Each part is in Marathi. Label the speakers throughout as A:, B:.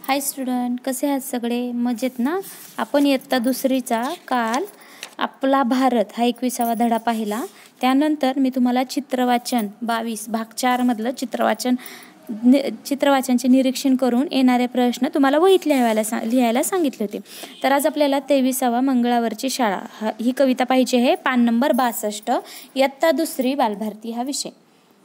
A: हाय स्टुडंट, कसे आहात सगळे? मजेत ना? आपण इयत्ता दुसरीचा काल आपला भारत हा 21वा धडा पाहिला. त्यानंतर मी तुम्हाला चित्रवाचन 22 भाग 4 मधलं चित्रवाचनचे निरीक्षण करून येणारे प्रश्न तुम्हाला वहीत लिहायला सांगितले होते. तर आज आपल्याला 23वा मंगळावरची शाळा ही कविता पाहिजे आहे. पान नंबर 62, इयत्ता दुसरी बालभारती हा विषय.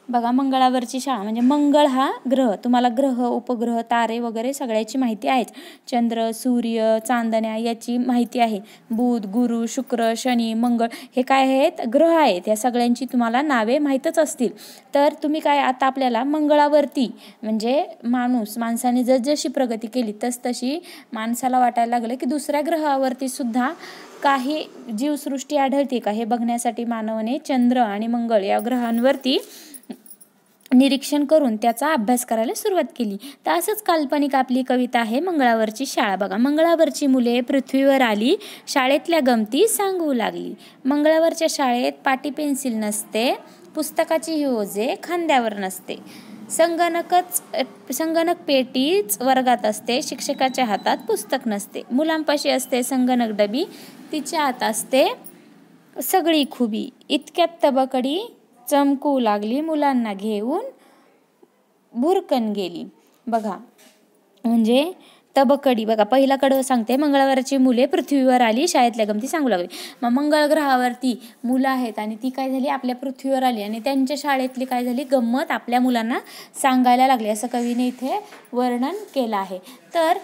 A: बघा, मंगळावरची शाळा म्हणजे मंगळ हा ग्रह. तुम्हाला ग्रह, उपग्रह, तारे वगैरे सगळ्याची माहिती आहेच. चंद्र, सूर्य, चांदण्या याची माहिती आहे. बुध, गुरु, शुक्र, शनी, मंगळ हे काय आहेत? ग्रह आहेत. या सगळ्यांची तुम्हाला नावे माहीतच असतील. तर तुम्ही काय, आता आपल्याला मंगळावरती म्हणजे माणसाने जशी प्रगती केली तशी माणसाला वाटायला लागलं की दुसऱ्या ग्रहावरती सुद्धा काही जीवसृष्टी आढळते का हे बघण्यासाठी मानवाने चंद्र आणि मंगळ या ग्रहांवरती निरीक्षण करून त्याचा अभ्यास करायला सुरुवात केली. तर असंच काल्पनिक आपली कविता आहे मंगळावरची शाळा. बघा, मंगळावरची मुले पृथ्वीवर आली, शाळेतल्या गमती सांगू लागली. मंगळावरच्या शाळेत पाटी पेन्सिल नसते, पुस्तकाची ओझे खांद्यावर नसते. संगणक पेटीच वर्गात असते, शिक्षकाच्या हातात पुस्तक नसते. मुलांपाशी असते संगणक डबी, तिच्या हात असते सगळी खुबी. इतक्यात तबकडी चमकू लागली, मुलांना घेऊन भुरकन गेली. बघा, म्हणजे तबकडी. बघा, पहिला कडवं सांगते, मंगळवारची मुले पृथ्वीवर आली, शाळेतल्या गमती सांगू लागली. मग मंगळ ग्रहावरती मुलं आहेत आणि ती काय झाली, आपल्या पृथ्वीवर आली आणि त्यांच्या शाळेतली काय झाली गंमत आपल्या मुलांना सांगायला लागली, असं कवीने इथे वर्णन केलं आहे. तर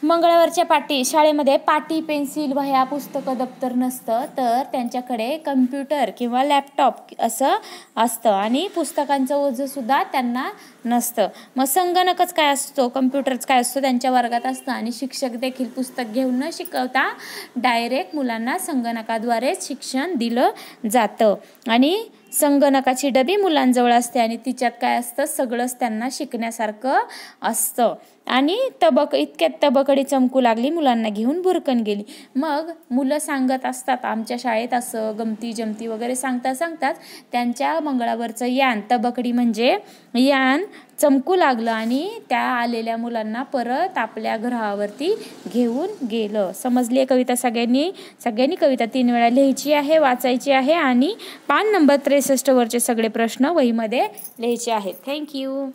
A: मंगळवारच्या शाळेमध्ये पाटी, पेन्सिल, वह्या, पुस्तकं, दप्तर नसतं, तर त्यांच्याकडे कम्प्युटर किंवा लॅपटॉप असं असतं आणि पुस्तकांचं ओझं सुद्धा त्यांना नसतं. मग संगणकच काय असतो, कम्प्युटरच काय असतो त्यांच्या वर्गात असतं आणि शिक्षक देखील पुस्तक घेऊन न शिकवता डायरेक्ट मुलांना संगणकाद्वारेच शिक्षण दिलं जातं. आणि संगणकाची डबी मुलांजवळ असते आणि तिच्यात काय असतं, सगळंच त्यांना शिकण्यासारखं असतं. आणि इतक्यात तबकडी चमकू लागली, मुलांना घेऊन भुरकन गेली. मग मुलं सांगत असतात, आमच्या शाळेत असं गमती जमती वगैरे सांगतात त्यांच्या मंगळावरचं यान, तबकडी म्हणजे यान, चमकू लागलं आणि त्या आलेल्या मुलांना परत आपल्या ग्रहावरती घेऊन गेलं. समजली कविता? सगळ्यांनी कविता 3 वेळा लिहायची आहे, वाचायची आहे आणि पान नंबर 63 वरचे सगळे प्रश्न वहीमध्ये लिहायचे आहेत. थँक्यू.